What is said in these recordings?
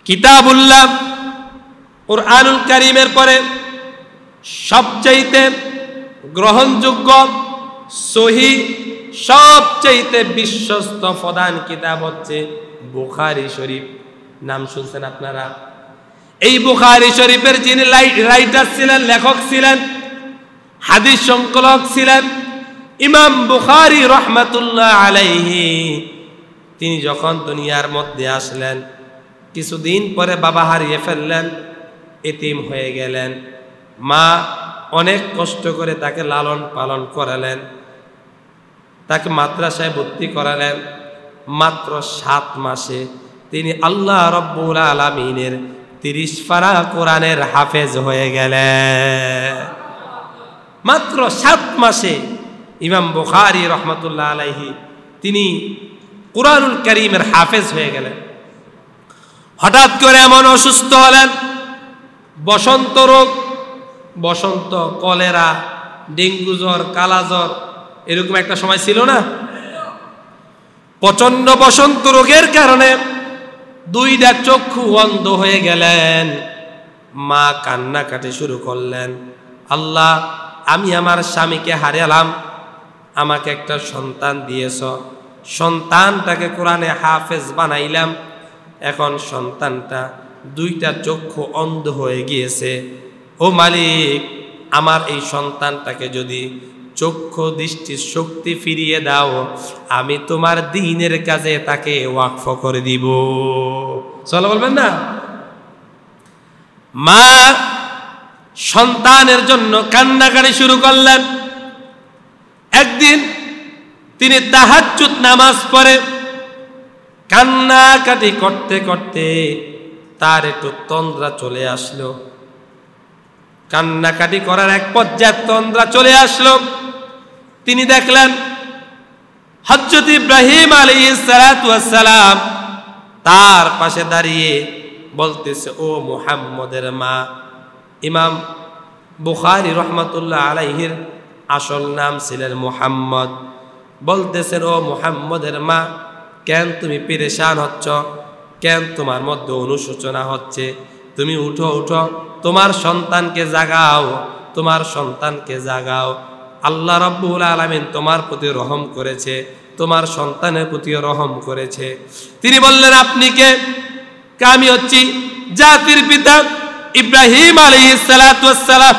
কিতাবুল্লাহ কুরআনুল কারীমের পরে সবচাইতে গ্রহণযোগ্য সহিহ সবচাইতে বিশ্বস্ত প্রধান কিতাব হচ্ছে বুখারী শরীফ। নাম শুনছেন আপনারা? এই বুখারী শরীফের যিনি রাইটার ছিলেন, লেখক ছিলেন, হাদিস সংকলক ছিলেন ইমাম বুখারী রাহমাতুল্লাহ আলাইহি। তিনি যখন দুনিয়ার মধ্যে আসলেন, কিছুদিন পরে বাবা হারিয়ে ফেললেন, এতিম হয়ে গেলেন। মা অনেক কষ্ট করে তাকে লালন পালন করালেন, তাকে মাদ্রাসায় ভর্তি করালেন। মাত্র 7 মাসে তিনি আল্লাহ রাব্বুল আলামিনের 30 পারা কোরআনের হাফেজ হয়ে গেলেন। মাত্র 7 মাসে ইমাম বুখারী রাহমাতুল্লাহ আলাইহি তিনি কুরআনুল কারীমের হাফেজ হয়ে গেলেন। হঠাৎ করে এমন অসুস্থ হলেন, বসন্ত রোগ, বসন্ত, কলেরা, ডেঙ্গু জ্বর, কালা জ্বর, এরকম একটা সময় ছিল না? প্রচন্ড বসন্ত রোগের কারণে 2টা চক্ষু অন্ধ হয়ে গেলেন। মা কান্নাকাটি শুরু করলেন, আল্লাহ, আমি আমার স্বামীকে হারালাম, আমাকে একটা সন্তান দিয়েছ, সন্তানটাকে কোরআনে হাফেজ বানাইলাম, এখন সন্তানটা 2টা চক্ষু অন্ধ হয়ে গিয়েছে। ও মালিক, আমার এই সন্তানটাকে যদি চক্ষু দৃষ্টির শক্তি ফিরিয়ে দাও, আমি তোমার দ্বীনের কাজে তাকে ওয়াকফ করে দিব। চলো বলবেন না? মা সন্তানের জন্য কান্নাকাটি শুরু করলেন। একদিন তিনি তাহাজ্জুদ নামাজ পড়ে কান্নাকাটি করতে করতে তার একটু তন্দ্রা চলে আসলো। কান্নাকাটি করার এক পর্যায়ে তন্দ্রা চলে আসলো। তিনি দেখলেন হযরত ইব্রাহিম আলাইহিস সালাতু ওয়াস সালাম তার পাশে দাঁড়িয়ে বলতেছে, ও মুহাম্মদের মা। ইমাম বুখারী রাহমাতুল্লাহ আলাইহির আসল নাম ছিলেন মুহাম্মদ। বলতেছেন, ও মুহাম্মদের মা, কেন তুমি পেরেশান হচ্ছ? কেন তোমার মধ্যে অনুশোচনা হচ্ছে? তুমি উঠো, উঠো, তোমার সন্তানকে জাগাও, তোমার সন্তানকে জাগাও। আল্লাহ রাব্বুল আলামিন তোমার প্রতি রহম করেছে, তোমার সন্তানের প্রতিও রহম করেছে। তিনি বললেন, আপনি কে? আমি হচ্ছি জাতির পিতা ইব্রাহিম আলাইহিস সালাতু ওয়াস সালাম।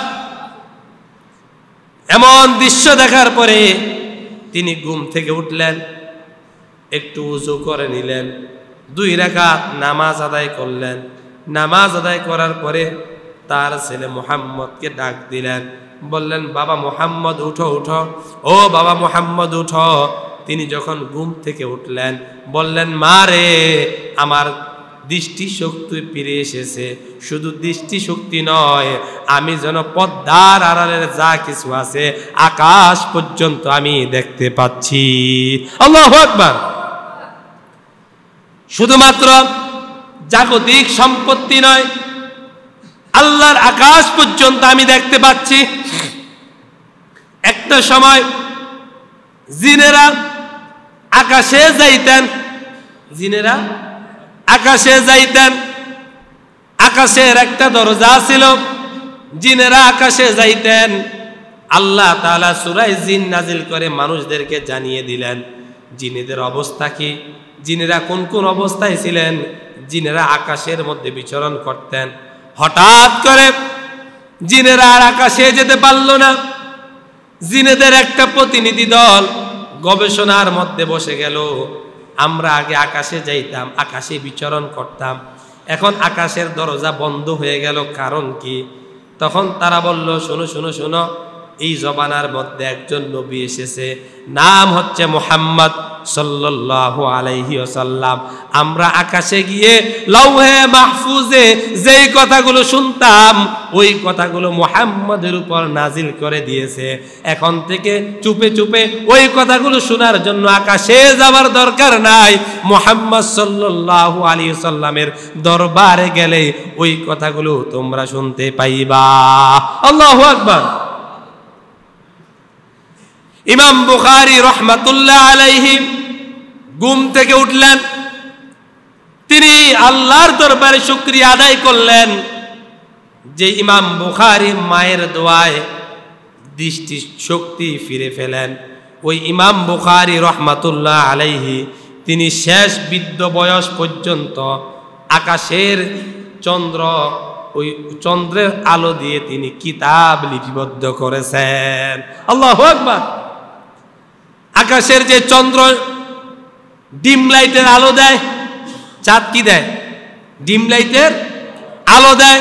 এমন দৃশ্য দেখার পরে তিনি ঘুম থেকে উঠলেন, একটু ওযু করে নিলেন, 2 রাকাত নামাজ আদায় করলেন। নামাজ আদায় করার পরে তার ছেলে মুহাম্মদকে ডাক দিলেন, বললেন, বাবা মুহাম্মদ, উঠো, উঠো, ও বাবা মুহাম্মদ, উঠো। তিনি যখন ঘুম থেকে উঠলেন, বললেন, মা রে, আমার দৃষ্টিশক্তি ফিরে এসেছে। শুধু দৃষ্টিশক্তি নয়, আমি যেন পদ্মার আড়ালের যা কিছু আছে আকাশ পর্যন্ত আমি দেখতে পাচ্ছি। আল্লাহু আকবার। শুধুমাত্র জাগতিক সম্পত্তি নয়, আল্লাহর আকাশ পর্যন্ত আমি দেখতে পাচ্ছি। একটা সময় জিনেরা আকাশে যাইতেন, জিনেরা আকাশে যাইতেন। আকাশের একটা দরজা ছিল, জিনেরা আকাশে যাইতেন। আল্লাহ তাআলা সূরা জিন নাজিল করে মানুষদেরকে জানিয়ে দিলেন জিনেদের অবস্থা কি, জিনেরা কোন কোন অবস্থায় ছিলেন। জিনেরা আকাশের মধ্যে বিচরণ করতেন। হঠাৎ করে জিনেরা আর আকাশে যেতে পারল না। জিনেদের একটা প্রতিনিধি দল গবেষণার মধ্যে বসে গেল। আমরা আগে আকাশে যাইতাম, আকাশে বিচরণ করতাম, এখন আকাশের দরজা বন্ধ হয়ে গেল, কারণ কি? তখন তারা বলল, শোনো শোনো শোনো, এই জমানার মধ্যে একজন নবী এসেছে, নাম হচ্ছে মুহাম্মদ সাল্লাল্লাহু আলাইহি ওয়াসাল্লাম। আমরা আকাশে গিয়ে লাউহে মাহফুজে যেই কথাগুলো শুনতাম, ওই কথাগুলো মুহাম্মদের উপর নাজিল করে দিয়েছে। এখন থেকে চুপে চুপে ওই কথাগুলো শোনার জন্য আকাশে যাবার দরকার নাই, মুহাম্মদ সাল্লাল্লাহু আলাইহি ওয়াসাল্লামের দরবারে গেলে ওই কথাগুলো তোমরা শুনতে পাইবা। আল্লাহু আকবার। ইমাম বুখারী রাহমাতুল্লাহ আলাইহি ঘুম থেকে উঠলেন, তিনি আল্লাহর দরবারে শুকরিয়া আদায় করলেন যে ইমাম বুখারী মায়ের দোয়ায় দৃষ্টি শক্তি ফিরে পেলেন। ওই ইমাম বুখারী রহমাতুল্লাহ আলাইহি তিনি শেষ বৃদ্ধ বয়স পর্যন্ত আকাশের চন্দ্র, ওই চন্দ্রের আলো দিয়ে তিনি কিতাব লিপিবদ্ধ করেছেন। আল্লাহু আকবার। আকাশের যে চন্দ্র ডিম লাইটের আলো দেয়, চাঁদ কি দেয়? ডিম লাইটের আলো দেয়।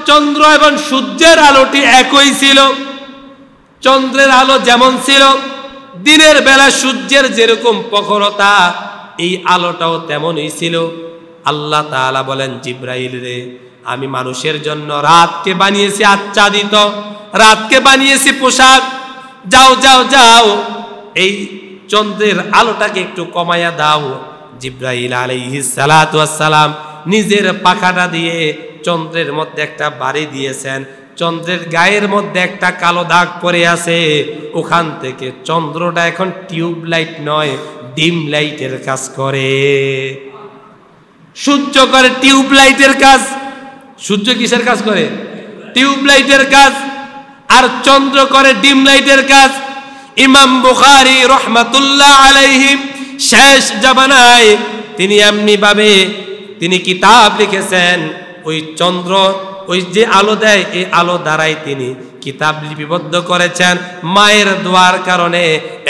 চন্দ্র এবং সূর্যের আলোটি একই ছিল। চন্দ্রের আলো যেমন ছিল, দিনের বেলা সূর্যের যেরকম প্রখরতা, এই আলোটাও তেমনই ছিল। আল্লাহ তাআলা বলেন, জিব্রাইল রে, আমি মানুষের জন্য রাতকে বানিয়েছি আচ্ছাদিত, রাতকে বানিয়েছি পোশাক। যাও যাও যাও, এই চন্দ্রের আলোটাকে একটু কমায়া দাও। জিব্রাইল আলাইহিস সালাতু ওয়াস সালাম নিজের পাখাটা দিয়ে চন্দ্রের মধ্যে একটা বাড়ি দিয়েছেন। চন্দ্রের গায়ের মধ্যে একটা কালো দাগ পড়ে আছে। ওখান থেকে চন্দ্রটা এখন টিউব লাইট নয়, ডিম লাইটের কাজ করে। সূর্য করে টিউব লাইটের কাজ। সূর্য কিসের কাজ করে? টিউব লাইটের কাজ। আর চন্দ্র করে ডিম লাইটের কাজ। ইমাম বুখারী রহমাতুল্লাহ আলাইহি শেষ জামানায় তিনি এমনি ভাবে তিনি কিতাব লিখেছেন। ওই চন্দ্র, ওই যে আলো দেয়, এই আলো দ্বারাই তিনি কিতাব লিপিবদ্ধ করেছেন। মায়ের দোয়ার কারণে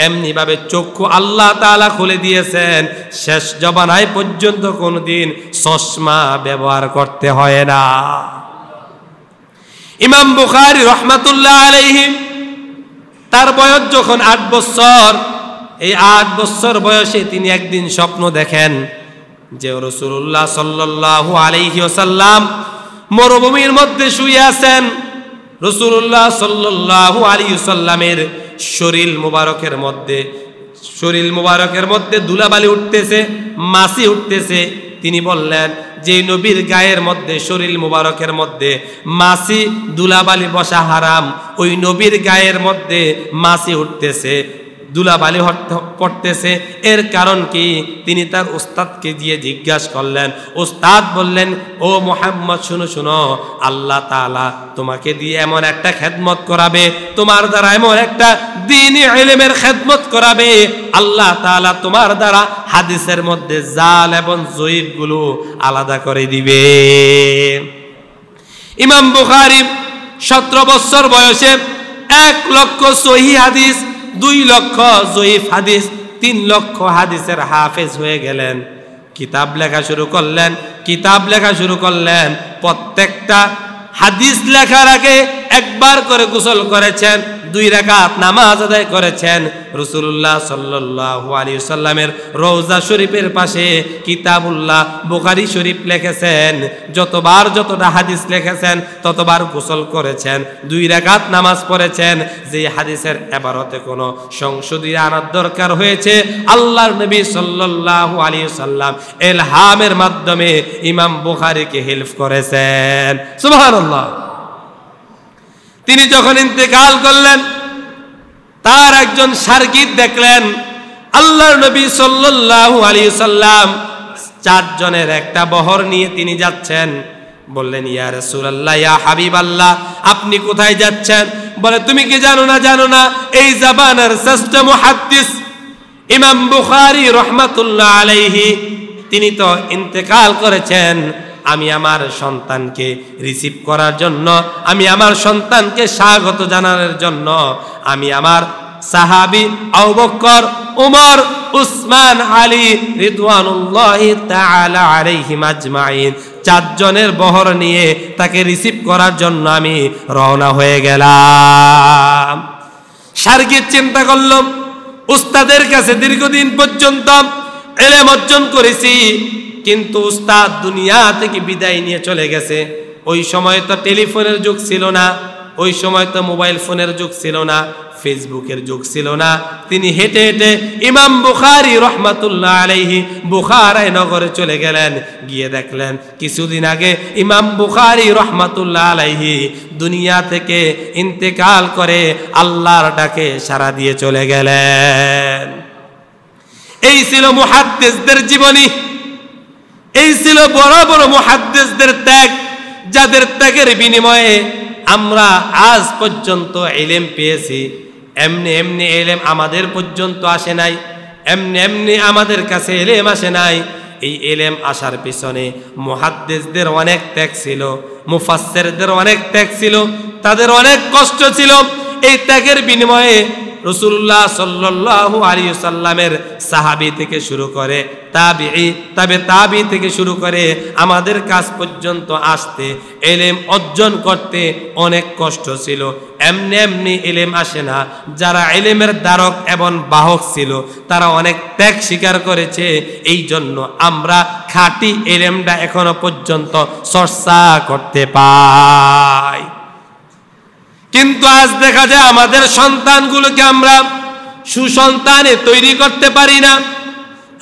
এমনি ভাবে চক্ষু আল্লাহ তাআলা খুলে দিয়েছেন। শেষ জমানায় পর্যন্ত কোনদিন চশমা ব্যবহার করতে হয় না। ইমাম বুখারী রহমাতুল্লাহ আলাইহি তার বয়স যখন 8 বছর, এই 8 বছর বয়সে তিনি একদিন স্বপ্ন দেখেন যে রাসূলুল্লাহ সাল্লাল্লাহু আলাইহি ওয়াসাল্লাম মরুভূমির মধ্যে শুয়ে আছেন। রাসূলুল্লাহ সাল্লাল্লাহু আলাইহি ওয়াসাল্লামের শরীর মুবারকের মধ্যে ধুলাবালি উঠতেছে, মাছি উঠতেছে। তিনি বললেন যে নবীর গায়ের মধ্যে, শরীর মুবারকের মধ্যে মাছি ধুলাবালি বসা হারাম। ওই নবীর গায়ের মধ্যে মাছি উঠতেছে, ধুলাবালি পড়তেছে, এর কারণ কি? তিনি তার উস্তাদকে দিয়ে জিজ্ঞাসা করলেন। উস্তাদ বললেন, ও মুহাম্মদ, শুনো শুনো, আল্লাহ তাআলা তোমাকে দিয়ে এমন একটা খেদমত করাবে, তোমার দ্বারা এমন একটা দ্বীনি ইলমের খেদমত করাবে, আল্লাহ তাআলা তোমার দ্বারা হাদিসের মধ্যে জাল এবং জয়ীফ গুলো আলাদা করে দিবে। ইমাম বুখারী 17 বছর বয়সে 1 লক্ষ সহিহ হাদিস, 2 লক্ষ জয়ীফ হাদিস, 3 লক্ষ হাদিসের হাফেজ হয়ে গেলেন। কিতাব লেখা শুরু করলেন। প্রত্যেকটা হাদিস লেখার আগে একবার করে গোসল করেছেন, 2 রাকাত নামাজ আদায় করেছেন। রাসূলুল্লাহ সাল্লাল্লাহু আলাইহি ওয়াসাল্লামের রওজা শরীফের পাশে কিতাবুল্লাহ বুখারী শরীফ লিখেছেন। যতটা হাদিস লিখেছেন ততবার গোসল করেছেন, 2 রাকাত নামাজ পড়েছেন। যে হাদিসের ইবারতে কোনো সংশোধনী আনার দরকার হয়েছে, আল্লাহর নবী সাল্লাল্লাহু আলাইহি ওয়াসাল্লাম ইলহামের মাধ্যমে ইমাম বুখারীকে হেল্প করেছেন। সুবহানাল্লাহ। তিনি যখন ইন্তেকাল করলেন, তার একজন শাগির্দ দেখলেন আল্লাহর নবী সাল্লাল্লাহু আলাইহি ওয়াসাল্লাম 4 জনের একটা বহর নিয়ে তিনি যাচ্ছেন। বললেন, ইয়া রাসূলুল্লাহ, ইয়া হাবিবাল্লাহ, আপনি কোথায় যাচ্ছেন? বলে, তুমি কি জানো না এই জামানার শ্রেষ্ঠ মুহাদ্দিস ইমাম বুখারী রাহমাতুল্লাহ আলাইহি তিনি তো ইন্তেকাল করেছেন। আমি আমার সন্তানকে রিসিভ করার জন্য, আমি আমার সন্তানকে স্বাগত জানানোর জন্য আমি আমার সাহাবী আবু বকর, উমর, উসমান, আলী রিদওয়ানুল্লাহি তাআলা আলাইহিম আজমাইন 4 জনের বহর নিয়ে তাকে রিসিভ করার জন্য আমি রওনা হয়ে গেলাম। শাগির্দ চিন্তা করল, উস্তাদের কাছে দীর্ঘদিন পর্যন্ত ইলম অর্জন করেছি, কিন্তু উস্তাদ দুনিয়া থেকে বিদায় নিয়ে চলে গেছে। ওই সময় তো টেলিফোনের যুগ ছিল না, ওই সময় তো মোবাইল ফোনের যুগ ছিল না, ফেসবুকের যুগ ছিল না। তিনি হেঁটে হেঁটে ইমাম বুখারী রাহমাতুল্লাহ আলাইহি বুখারায় নগরে চলে গেলেন। গিয়ে দেখলেন কিছুদিন আগে ইমাম বুখারী রাহমাতুল্লাহ আলাইহি দুনিয়া থেকে ইন্তেকাল করে আল্লাহর ডাকে সাড়া দিয়ে চলে গেলেন। এই ছিল মুহাদ্দিসদের জীবনী। এই ছিল বড় বড় মুহাদ্দিসদের ত্যাগ, যাদের ত্যাগের বিনিময়ে আমরা আজ পর্যন্ত ইলম পেয়েছি। এমনি এমনি ইলম আমাদের পর্যন্ত আসে নাই, এমনি এমনি আমাদের কাছে ইলম আসে নাই। এই ইলম আসার পিছনে মুহাদ্দিসদের অনেক ত্যাগ ছিল, মুফাসসিরদের অনেক ত্যাগ ছিল, তাদের অনেক কষ্ট ছিল। এই ত্যাগের বিনিময়ে রাসূলুল্লাহ সাল্লাল্লাহু আলাইহি ওয়াসাল্লামের সাহাবী থেকে শুরু করে তাবিঈ, তাবিঈ থেকে শুরু করে আমাদের কাছ পর্যন্ত আসতে, ইলম অর্জন করতে অনেক কষ্ট ছিল। এমনি এমনি ইলম আসে না। যারা ইলমের ধারক এবং বাহক ছিল তারা অনেক ত্যাগ স্বীকার করেছে। এই জন্য আমরা খাঁটি ইলমটা এখনো পর্যন্ত চর্চা করতে পাই। কিন্তু আজ দেখা যায় আমাদের সন্তানগুলোকে আমরা সুসন্তানে তৈরি করতে পারি না।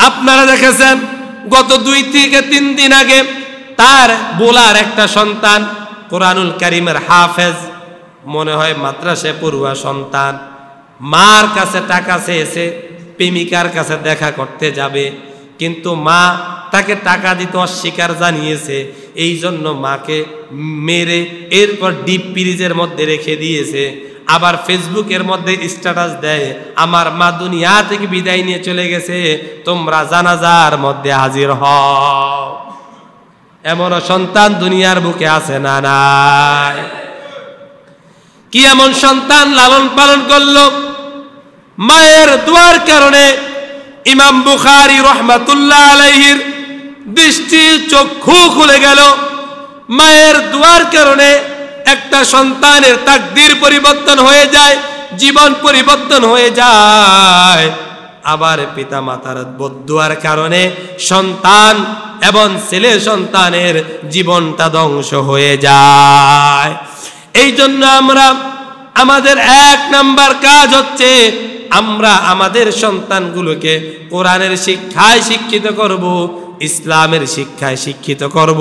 আপনারা দেখেছেন গত 2 থেকে 3 দিন আগে তার বোলার একটা সন্তান কোরআনুল কারীমের হাফেজ, মনে হয় মাদ্রাসায় পড়ুয়া সন্তান, মার কাছে টাকা চেয়েছে, প্রেমিকার কাছে দেখা করতে যাবে, কিন্তু মা তাকে টাকা দিতে অস্বীকার জানিয়েছে। এই জন্য মাকে মেরে এরপর ডিপ ফ্রিজের মধ্যে রেখে দিয়েছে। আবার ফেসবুকের মধ্যে স্ট্যাটাস দেয়, আমার মা দুনিয়া থেকে বিদায় নিয়ে চলে গেছে, তোমরা জানাজার মধ্যে হাজির হও। এমন সন্তান দুনিয়ার বুকে আছে না নাই? কি এমন সন্তান লালন পালন করলো? মায়ের দোয়ার কারণে ইমাম বুখারী রাহমাতুল্লাহ আলাইহির দৃষ্টি চক্ষু খুলে গেল। মায়ের দোয়ার কারণে একটা সন্তানের তাকদীর পরিবর্তন হয়ে যায়, জীবন পরিবর্তন হয়ে যায়। আবার পিতা মাতার বদদুয়ার কারণে সন্তান এবং ছেলে সন্তানের জীবনটা ধ্বংস হয়ে যায়। এই জন্য আমরা আমাদের 1 নাম্বার কাজ হচ্ছে আমরা আমাদের সন্তানগুলোকে কোরআনের শিক্ষায় শিক্ষিত করব, ইসলামের শিক্ষায় শিক্ষিত করব।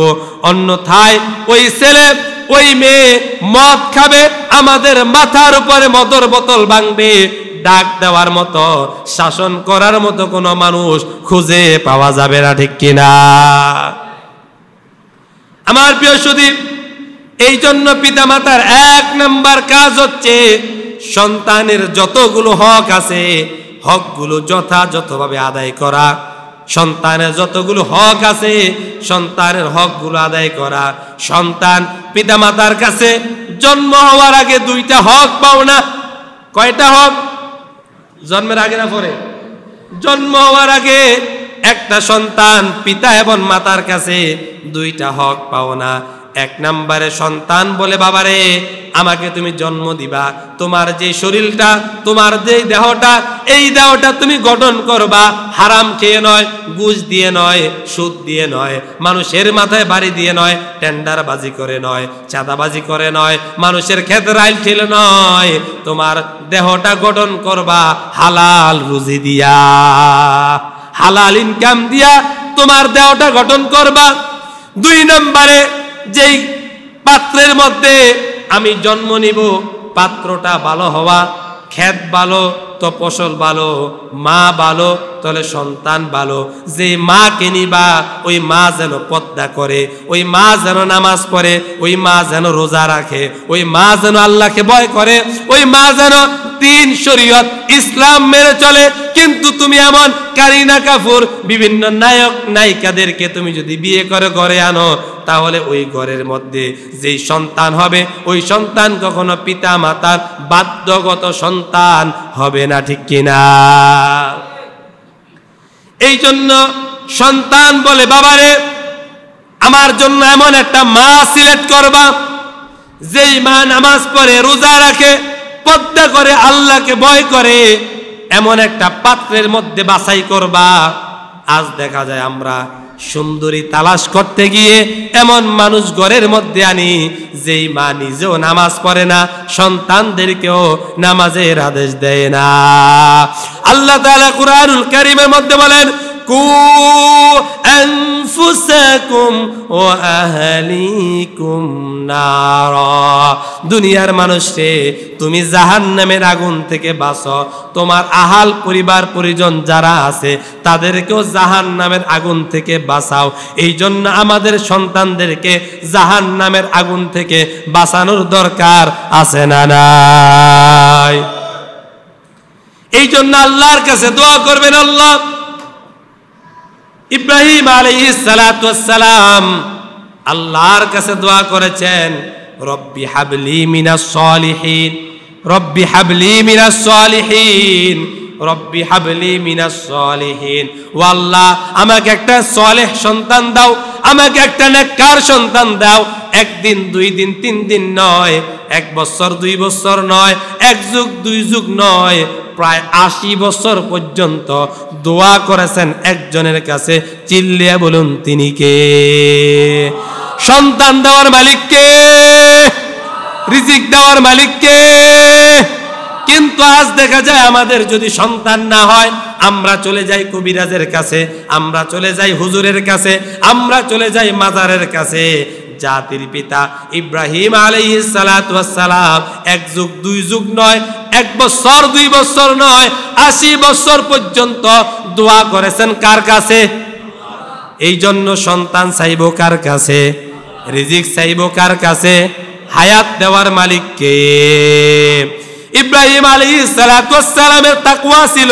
অন্যথায় ওই ছেলে ওই মেয়ে মদ খাবে, আমাদের মাথার উপরে মদের বোতল ভাঙবে, ডাক দেওয়ার মতো শাসন করার মতো কোনো মানুষ খুঁজে পাওয়া যাবে না, ঠিক কিনা? আমার প্রিয় সুধী, এই জন্য পিতামাতার 1 নাম্বার কাজ হচ্ছে সন্তানের যতগুলো হক আছে হকগুলো যথাযথভাবে আদায় করা। সন্তানের যতগুলো হক আছে সন্তানের হকগুলো আদায় করা। সন্তান পিতামাতার কাছে জন্ম হওয়ার আগে 2টা হক পাও না। কয়টা হক? জন্মের আগে না পরে? জন্ম হওয়ার আগে একটা সন্তান পিতা এবং মাতার কাছে 2টা হক পাও না। 1 নম্বরে সন্তান বলে, বাবারে আমাকে তুমি জন্ম দিবা, তোমার যে শরীরটা, তোমার যে দেহটা, এই দেহটা তুমি গঠন করবা হারাম খেয়ে নয়, ঘুষ দিয়ে নয়, সুদ দিয়ে নয়, মানুষের মাথায় বাড়ি দিয়ে নয়, টেন্ডারবাজি করে নয়, চাঁদাবাজি করে নয়, মানুষের ক্ষেত রাইল ঠেলে নয়। তোমার দেহটা গঠন করবা হালাল রুজি দিয়া, হালাল ইনকাম দিয়া তোমার দেহটা গঠন করবা। 2 নম্বরে যেই পাত্রের মধ্যে আমি জন্ম নিব পাত্রটা ভালো হওয়া, ক্ষেত ভালো তো ফসল ভালো, মা ভালো তাহলে সন্তান ভালো। যে মাকে নিবা ওই মা যেন পর্দা করে, ওই মা যেন নামাজ পড়ে, ওই মা যেন রোজা রাখে, ওই মা যেন আল্লাহকে ভয় করে, ওই মা যেন দ্বীন শরীয়ত ইসলাম মেনে চলে। কিন্তু তুমি এমন কারিনা কাপুর বিভিন্ন নায়ক নায়িকাদেরকে তুমি যদি বিয়ে করে ঘরে আনো, তাহলে ওই ঘরের মধ্যে যেই সন্তান হবে ওই সন্তান কখনো পিতা মাতার বাধ্যগত সন্তান হবে না, ঠিক কিনা? এই জন্য সন্তান বলে, বাবারে আমার জন্য এমন একটা মা সিলেক্ট করবা, যেই মা নামাজ পড়ে, রোজা রাখে, পর্দা করে, আল্লাহকে ভয় করে, এমন একটা পাত্রের মধ্যে বাছাই করবা। আজ দেখা যায় আমরা সুন্দরী তালাশ করতে গিয়ে এমন মানুষ ঘরের মধ্যে আনি যেই মা নিজেও নামাজ পড়ে না, সন্তানদেরকেও নামাজের আদেশ দেয় না। আল্লাহ তাআলা কুরআনুল কারীমের মধ্যে বলেন, কু আনফুসাকুম ওয়া আহলিকুম নারা। দুনিয়ার মানুষে তুমি জাহান্নামের আগুন থেকে বাঁচো, তোমার আহাল পরিবার পরিজন যারা আছে তাদেরকেও জাহান্নামের আগুন থেকে বাঁচাও। এই জন্য আমাদের সন্তানদেরকে জাহান্নামের আগুন থেকে বাঁচানোর দরকার আছে না নাই? এই জন্য আল্লাহর কাছে দোয়া করবেন। আল্লাহ ইব্রাহিম আলাইহিস সালাতু ওয়াস সালাম আল্লাহর কাছে দোয়া করেছেন, রব্বি হাবলি মিনাস সলিহিন, রব্বি হাবলি মিনাস সলিহিন, রব্বি হাবলি মিনাস সলিহিন। ও আল্লাহ, আমাকে একটা সলেহ সন্তান দাও, আমাকে একটা নেককার সন্তান দাও। একদিন দুই দিন তিন দিন নয়, এক বছর দুই বছর নয়, এক যুগ দুই যুগ নয়, প্রায় 80 বছর পর্যন্ত দোয়া করেছেন একজনের কাছে। চিল্লিয়া বলুন তিনি কে? সন্তান দেওয়ার মালিক কে? রিজিক দেওয়ার মালিক কে? কিন্তু আজ দেখা যায় আমাদের যদি সন্তান না হয়, আমরা চলে যাই কবিরাজের কাছে, আমরা চলে যাই হুজুরের কাছে, আমরা চলে যাই মাজারের কাছে। জাতির পিতা ইব্রাহিম আলাইহিস সালাতু ওয়াস সালাম এক যুগ দুই যুগ নয়, এক বছর দুই বছর নয়, 80 বছর পর্যন্ত দোয়া করেছেন কার কাছে? এই জন্য সন্তান চাইব কার কাছে? রিজিক চাইব কার কাছে? হায়াত দেওয়ার মালিক কে? ইব্রাহিম আলাইহিস সালাতু ওয়াস সালামের তাকওয়া ছিল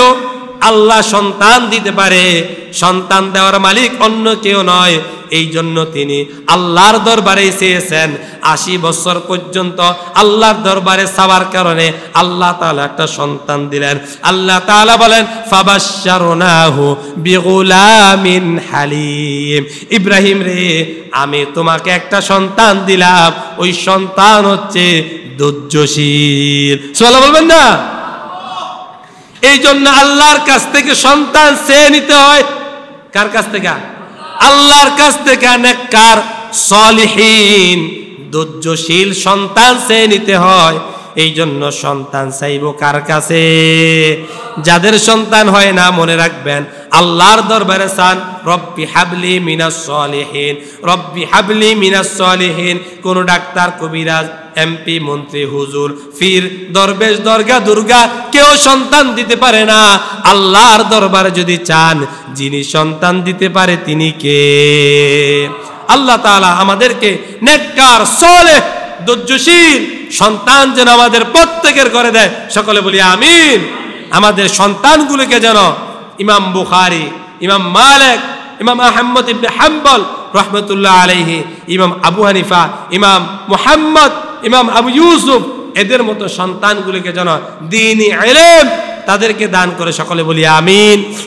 আল্লাহ সন্তান দিতে পারে, সন্তান দেওয়ার মালিক অন্য কেউ নয়। এই জন্য তিনি আল্লাহর দরবারে চেয়েছেন। 80 বছর পর্যন্ত আল্লাহর দরবারে চাওয়ার কারণে আল্লাহ তাআলা একটা সন্তান দিলেন। আল্লাহ তাআলা বলেন, ফাবাশশারনাহু বিগুলামিন হালিম। ইব্রাহিম রে, আমি তোমাকে একটা সন্তান দিলাম, ওই সন্তান হচ্ছে ধৈর্যশীল। সুবহানাল্লাহ বলবেন না? এই জন্য আল্লাহর কাছ থেকে সন্তান চেয়ে নিতে হয়। কার কাছ থেকে? আল্লাহর কাছ থেকে। নেককার সলিহিন ধৈর্যশীল সন্তান চেয়ে নিতে হয়। এই জন্য সন্তান চাইব কার কাছে? যাদের সন্তান হয় না, মনে রাখবেন আল্লাহর দরবারে চান, রব্বি হাবলি মিনাস সলিহিন, রব্বি হাবলি মিনাস সলিহিন। কোন ডাক্তার, কবিরাজ, এমপি, মন্ত্রী, হুজুর, ফির, দরবেশ, দরগা, দুর্গা কেউ সন্তান দিতে পারে না। আল্লাহর দরবারে যদি চান, যিনি সন্তান দিতে পারে তিনি কে? আল্লাহ তাআলা আমাদেরকে নেককার সলেহ ধৈর্যশীল সন্তান যেন আমাদের প্রত্যেকের করে দেয়। সকলে বলি আমিন। আমাদের সন্তানগুলোকে যেন ইমাম বুখারী, ইমাম মালিক, ইমাম আহমদ ইবনে হাম্বল রাহমাতুল্লাহ আলাইহি, ইমাম আবু হানিফা, ইমাম মুহাম্মদ, ইমাম আবু ইউসুফ, এদের মতো সন্তানগুলোকে যেন দ্বীনি ইলম তাদেরকে দান করে। সকলে বলি আমিন।